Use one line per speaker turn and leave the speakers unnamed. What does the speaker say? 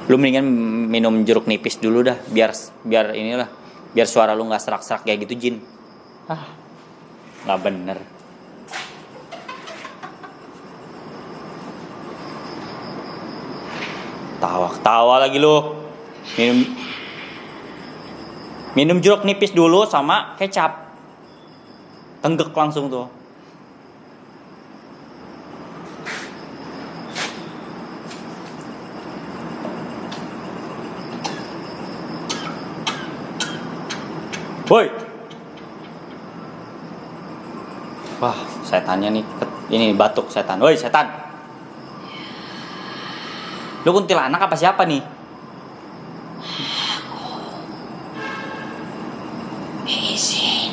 Lu mendingan minum jeruk nipis dulu dah, biar inilah, biar suara lu nggak serak-serak kayak gitu, Jin. Nggak bener. Tawa lagi lu. Minum jeruk nipis dulu sama kecap. Tenggek langsung tuh. Woi. Wah, setannya nih. Ini batuk setan. Woi, setan. Lu kuntilanak apa siapa nih?
Aku. Izin.